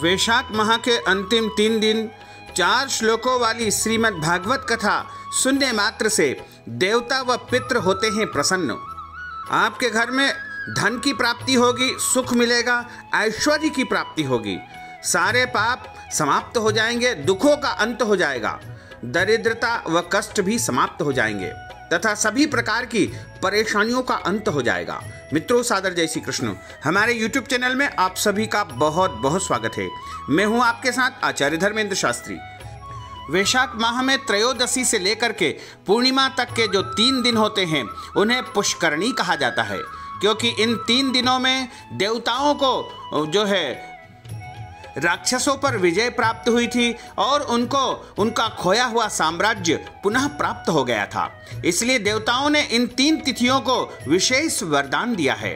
वैशाख माह के अंतिम 3 दिन 4 श्लोकों वाली श्रीमद् भागवत कथा सुनने मात्र से देवता व पितृ होते हैं प्रसन्न। आपके घर में धन की प्राप्ति होगी, सुख मिलेगा, ऐश्वर्य की प्राप्ति होगी, सारे पाप समाप्त हो जाएंगे, दुखों का अंत हो जाएगा, दरिद्रता व कष्ट भी समाप्त हो जाएंगे तथा सभी प्रकार की परेशानियों का अंत हो जाएगा। मित्रों, सादर जय श्री कृष्ण। हमारे YouTube चैनल में आप सभी का बहुत बहुत स्वागत है। मैं हूं आपके साथ आचार्य धर्मेंद्र शास्त्री। वैशाख माह में त्रयोदशी से लेकर के पूर्णिमा तक के जो 3 दिन होते हैं उन्हें पुष्करणी कहा जाता है, क्योंकि इन 3 दिनों में देवताओं को जो है राक्षसों पर विजय प्राप्त हुई थी और उनको उनका खोया हुआ साम्राज्य पुनः प्राप्त हो गया था। इसलिए देवताओं ने इन 3 तिथियों को विशेष वरदान दिया है।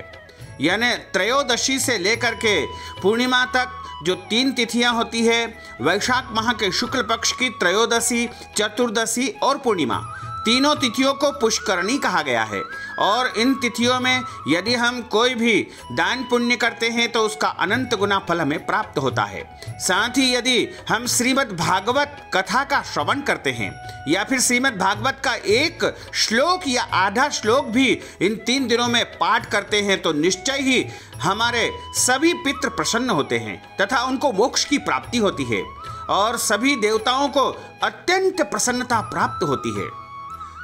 यानी त्रयोदशी से लेकर के पूर्णिमा तक जो 3 तिथियां होती है, वैशाख माह के शुक्ल पक्ष की त्रयोदशी, चतुर्दशी और पूर्णिमा, तीनों तिथियों को पुष्करणी कहा गया है। और इन तिथियों में यदि हम कोई भी दान पुण्य करते हैं तो उसका अनंत गुना फल हमें प्राप्त होता है। साथ ही यदि हम श्रीमद् भागवत कथा का श्रवण करते हैं या फिर श्रीमद् भागवत का एक श्लोक या आधा श्लोक भी इन 3 दिनों में पाठ करते हैं तो निश्चय ही हमारे सभी पितृ प्रसन्न होते हैं तथा उनको मोक्ष की प्राप्ति होती है और सभी देवताओं को अत्यंत प्रसन्नता प्राप्त होती है।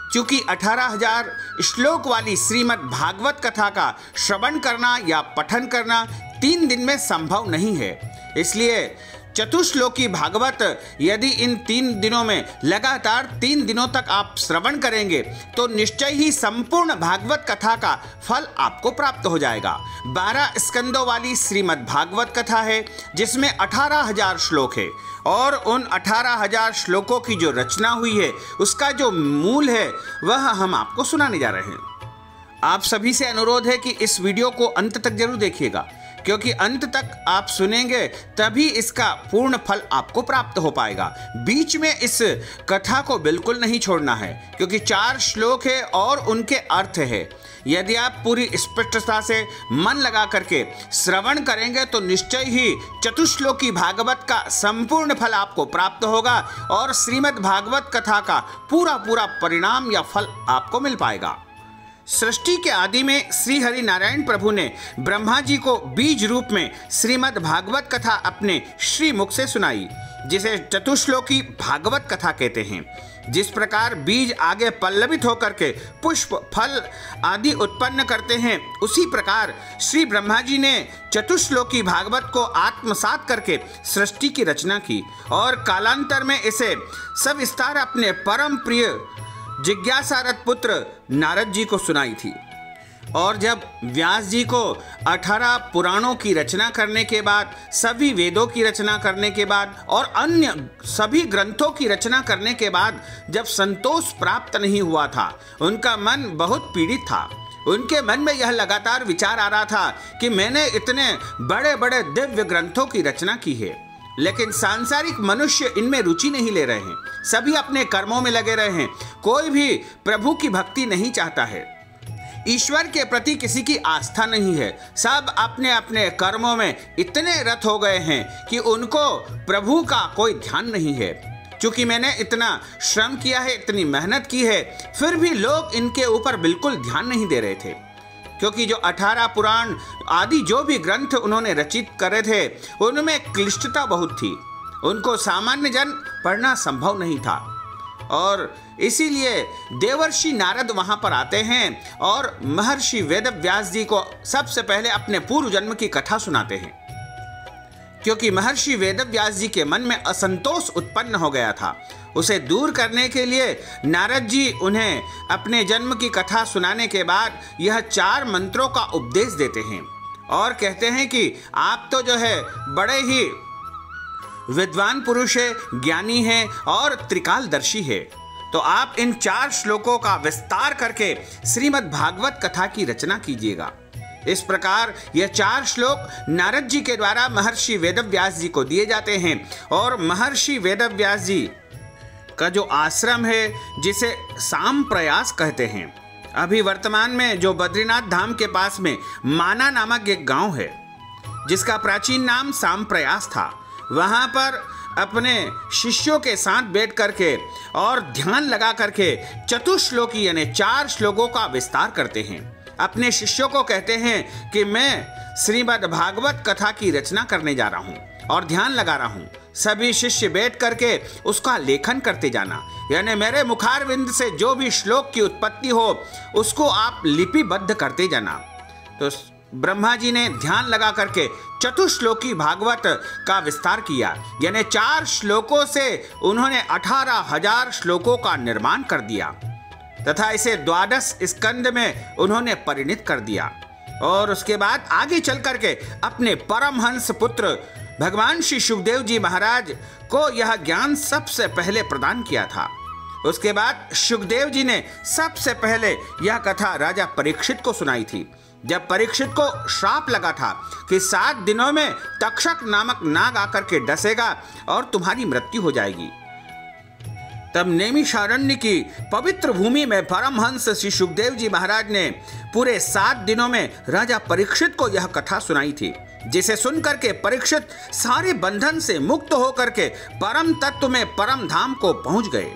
क्योंकि 18,000 श्लोक वाली श्रीमद् भागवत कथा का श्रवण करना या पठन करना 3 दिन में संभव नहीं है, इसलिए चतुश्लोकी भागवत यदि इन 3 दिनों में लगातार 3 दिनों तक आप श्रवण करेंगे तो निश्चय ही संपूर्ण भागवत कथा का फल आपको प्राप्त हो जाएगा। 12 स्कंदों वाली श्रीमद् भागवत कथा है जिसमें 18,000 श्लोक है और उन 18,000 श्लोकों की जो रचना हुई है उसका जो मूल है वह हम आपको सुनाने जा रहे हैं। आप सभी से अनुरोध है कि इस वीडियो को अंत तक जरूर देखिएगा, क्योंकि अंत तक आप सुनेंगे तभी इसका पूर्ण फल आपको प्राप्त हो पाएगा। बीच में इस कथा को बिल्कुल नहीं छोड़ना है, क्योंकि 4 श्लोक है और उनके अर्थ है। यदि आप पूरी स्पष्टता से मन लगा करके श्रवण करेंगे तो निश्चय ही चतुश्लोकी भागवत का संपूर्ण फल आपको प्राप्त होगा और श्रीमद् भागवत कथा का पूरा परिणाम या फल आपको मिल पाएगा। सृष्टि के आदि में श्री हरि नारायण प्रभु ने ब्रह्मा जी को बीज रूप में श्रीमद् भागवत कथा अपने श्री मुख से सुनाई, जिसे चतुश्लोकी भागवत कथा कहते हैं। जिस प्रकार बीज आगे पल्लवित होकर के पुष्प, फल आदि उत्पन्न करते हैं, उसी प्रकार श्री ब्रह्मा जी ने चतुश्लोकी भागवत को आत्मसात करके सृष्टि की रचना की और कालांतर में इसे सविस्तार अपने परम प्रिय जिज्ञासारथ पुत्र नारद जी को सुनाई थी। और जब व्यास जी को 18 पुराणों की रचना करने के बाद, सभी वेदों की रचना करने के बाद और अन्य सभी ग्रंथों की रचना करने के बाद जब संतोष प्राप्त नहीं हुआ था, उनका मन बहुत पीड़ित था। उनके मन में यह लगातार विचार आ रहा था कि मैंने इतने बड़े बड़े दिव्य ग्रंथों की रचना की है, लेकिन सांसारिक मनुष्य इनमें रुचि नहीं ले रहे हैं, सभी अपने कर्मों में लगे रहे हैं, कोई भी प्रभु की भक्ति नहीं चाहता है, ईश्वर के प्रति किसी की आस्था नहीं है, सब अपने अपने कर्मों में इतने रत हो गए हैं कि उनको प्रभु का कोई ध्यान नहीं है। क्योंकि मैंने इतना श्रम किया है, इतनी मेहनत की है, फिर भी लोग इनके ऊपर बिल्कुल ध्यान नहीं दे रहे थे। क्योंकि जो 18 पुराण आदि जो भी ग्रंथ उन्होंने रचित करे थे उनमें क्लिष्टता बहुत थी, उनको सामान्य जन पढ़ना संभव नहीं था और इसीलिए देवर्षि नारद वहां पर आते हैं और महर्षि वेदव्यास जी को सबसे पहले अपने पूर्व जन्म की कथा सुनाते हैं। क्योंकि महर्षि वेदव्यास जी के मन में असंतोष उत्पन्न हो गया था, उसे दूर करने के लिए नारद जी उन्हें अपने जन्म की कथा सुनाने के बाद यह 4 मंत्रों का उपदेश देते हैं और कहते हैं कि आप तो जो है बड़े ही विद्वान पुरुष है, ज्ञानी है और त्रिकालदर्शी है, तो आप इन 4 श्लोकों का विस्तार करके श्रीमद् भागवत कथा की रचना कीजिएगा। इस प्रकार यह 4 श्लोक नारद जी के द्वारा महर्षि वेदव्यास जी को दिए जाते हैं और महर्षि वेदव्यास जी का जो आश्रम है, जिसे सांप्रयास कहते हैं, अभी वर्तमान में जो बद्रीनाथ धाम के पास में माना नामक एक गांव है जिसका प्राचीन नाम सांप्रयास था, वहाँ पर अपने शिष्यों के साथ बैठ करके और ध्यान लगा करके चतुश्लोकी यानी 4 श्लोकों का विस्तार करते हैं। अपने शिष्यों को कहते हैं कि मैं श्रीमद् भागवत कथा की रचना करने जा रहा हूँ और ध्यान लगा रहा हूँ। सभी शिष्य बैठ करके उसका लेखन करते जाना, यानी मेरे मुखारविंद से जो भी श्लोक की उत्पत्ति हो उसको आप लिपिबद्ध करते जाना। तो ब्रह्मा जी ने ध्यान लगा करके चतुश्लोकी भागवत का विस्तार किया, यानी 4 श्लोकों से उन्होंने 18,000 श्लोकों का निर्माण कर दिया तथा इसे 12 स्कंद में उन्होंने परिणित कर दिया। और उसके बाद आगे चल करके अपने परमहंस पुत्र भगवान श्री शुकदेव जी महाराज को यह ज्ञान सबसे पहले प्रदान किया था। उसके बाद शुकदेव जी ने सबसे पहले यह कथा राजा परीक्षित को सुनाई थी। जब परीक्षित को श्राप लगा था कि 7 दिनों में तक्षक नामक नाग आकर के डसेगा और तुम्हारी मृत्यु हो जाएगी, तब नैमिषारण्य की पवित्र भूमि में परमहंस श्री शुकदेव जी महाराज ने पूरे 7 दिनों में राजा परीक्षित को यह कथा सुनाई थी, जिसे सुनकर के परीक्षित सारे बंधन से मुक्त होकर के परम तत्व में परम धाम को पहुंच गए।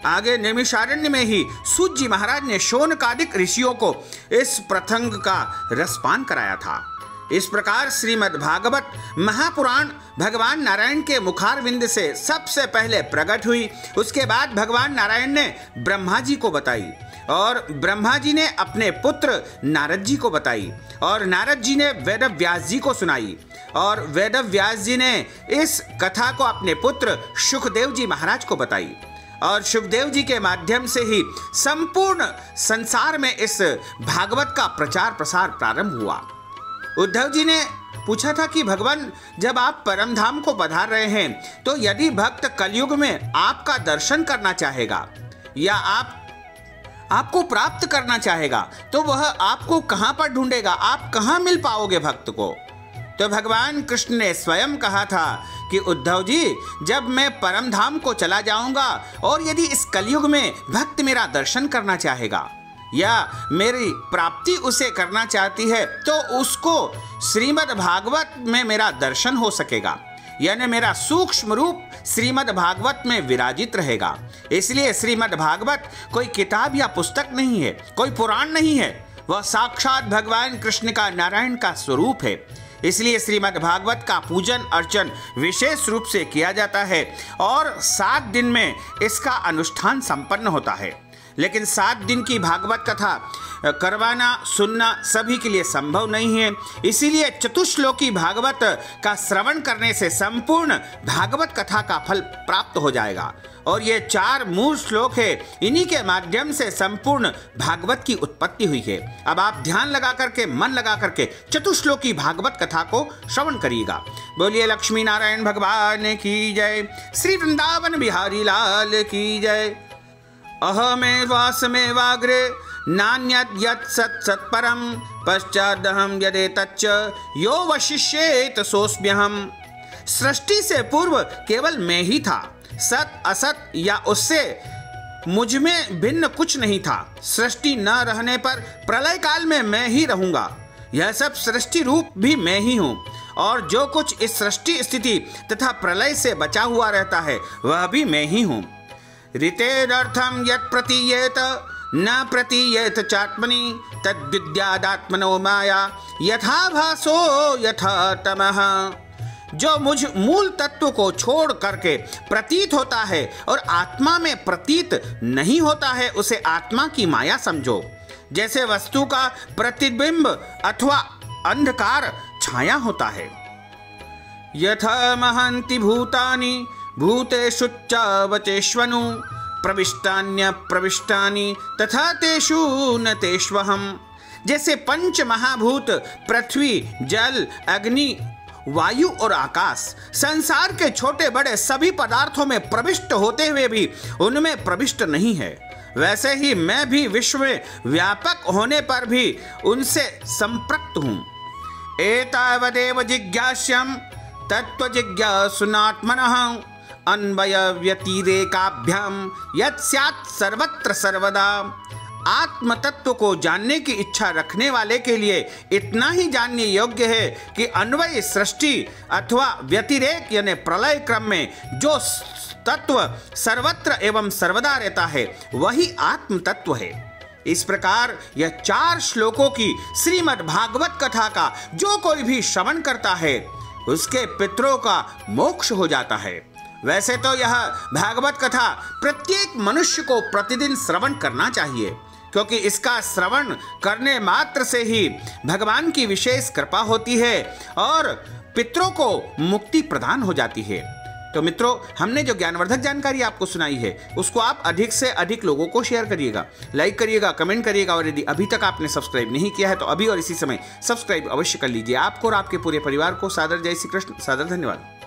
आगे नैमिषारण्य में ही सूत जी महाराज ने शौनकादिक ऋषियों को इस प्रसंग का रसपान कराया था। इस प्रकार श्रीमद् भागवत महापुराण भगवान नारायण के मुखारविंद से सबसे पहले प्रकट हुई। उसके बाद भगवान नारायण ने ब्रह्मा जी को बताई और ब्रह्मा जी ने अपने पुत्र नारद जी को बताई और नारद जी ने वेद व्यास जी को सुनाई और वेद व्यास जी ने इस कथा को अपने पुत्र शुकदेव जी महाराज को बताई और शुकदेव जी के माध्यम से ही संपूर्ण संसार में इस भागवत का प्रचार प्रसार प्रारंभ हुआ। उद्धव जी ने पूछा था कि भगवान, जब आप परम धाम को पधार रहे हैं तो यदि भक्त कलयुग में आपका दर्शन करना चाहेगा या आपको प्राप्त करना चाहेगा तो वह आपको कहां पर ढूंढेगा, आप कहां मिल पाओगे भक्त को? तो भगवान कृष्ण ने स्वयं कहा था कि उद्धव जी, जब मैं परम धाम को चला जाऊंगा और यदि इस कलयुग में भक्त मेरा दर्शन करना चाहेगा या मेरी प्राप्ति उसे करना चाहती है तो उसको श्रीमद् भागवत में मेरा दर्शन हो सकेगा, यानी मेरा सूक्ष्म रूप श्रीमद् भागवत में विराजित रहेगा। इसलिए श्रीमद् भागवत कोई किताब या पुस्तक नहीं है, कोई पुराण नहीं है, वह साक्षात भगवान कृष्ण का नारायण का स्वरूप है। इसलिए श्रीमद् भागवत का पूजन अर्चन विशेष रूप से किया जाता है और 7 दिन में इसका अनुष्ठान संपन्न होता है। लेकिन 7 दिन की भागवत कथा करवाना सुनना सभी के लिए संभव नहीं है, इसीलिए चतुश्लोकी भागवत का श्रवण करने से संपूर्ण भागवत कथा का फल प्राप्त हो जाएगा। और ये 4 मूल श्लोक है, इन्हीं के माध्यम से संपूर्ण भागवत की उत्पत्ति हुई है। अब आप ध्यान लगा करके, मन लगा करके चतुश्लोकी भागवत कथा को श्रवण करिएगा। बोलिए लक्ष्मी नारायण भगवान की जय, श्री वृंदावन बिहारी लाल की जय। अहमेवासमेवाग्रे नान्यत् यत् सत् सत्परं पश्चादहं यदेतच्च यो वशिष्येत सोऽस्म्यहम्। सृष्टि से पूर्व केवल मैं ही था, सत असत या उससे मुझ में भिन्न कुछ नहीं था। सृष्टि न रहने पर प्रलय काल में मैं ही रहूंगा। यह सब सृष्टि रूप भी मैं ही हूँ और जो कुछ इस सृष्टि स्थिति तथा प्रलय से बचा हुआ रहता है वह भी मैं ही हूँ। ऋतेरर्थम यत् प्रतीयेत न प्रतीयेत चात्मनि तद्विद्यादात्मनो माया यथा भासो यथा तमः। जो मुझ मूल तत्व को छोड़ करके प्रतीत होता है और आत्मा में प्रतीत नहीं होता है उसे आत्मा की माया समझो। जैसे वस्तु का प्रतिबिंब अथवा अंधकार छाया होता है। यथा महन्ति भूतानि भूतेषु चावचेष्वनु प्रविष्टान्य प्रविष्टानि तथा तेषु न तेष्वहम्। जैसे पंच महाभूत पृथ्वी जल अग्नि वायु और आकाश संसार के छोटे बड़े सभी पदार्थों में प्रविष्ट होते हुए भी उनमें प्रविष्ट नहीं है, वैसे ही मैं भी विश्व में व्यापक होने पर भी उनसे संपृक्त हूँ। एतावदेव जिज्ञास्यं तत्व जिज्ञासुनात्मनः अन्वय व्यतिरेकाभ्याम यत् स्यात् सर्वत्र सर्वदा। आत्म तत्व को जानने की इच्छा रखने वाले के लिए इतना ही जानने योग्य है कि अन्वय सृष्टि अथवा व्यतिरेक यानी प्रलय क्रम में जो तत्व सर्वत्र एवं सर्वदा रहता है वही आत्म तत्व है। इस प्रकार यह 4 श्लोकों की श्रीमद् भागवत कथा का जो कोई भी श्रवण करता है उसके पितरों का मोक्ष हो जाता है। वैसे तो यह भागवत कथा प्रत्येक मनुष्य को प्रतिदिन श्रवण करना चाहिए, क्योंकि इसका श्रवण करने मात्र से ही भगवान की विशेष कृपा होती है और पितरों को मुक्ति प्रदान हो जाती है। तो मित्रों, हमने जो ज्ञानवर्धक जानकारी आपको सुनाई है उसको आप अधिक से अधिक लोगों को शेयर करिएगा, लाइक करिएगा, कमेंट करिएगा, और यदि अभी तक आपने सब्सक्राइब नहीं किया है तो अभी और इसी समय सब्सक्राइब अवश्य कर लीजिए। आपको और आपके पूरे परिवार को सादर जय श्री कृष्ण, सादर धन्यवाद।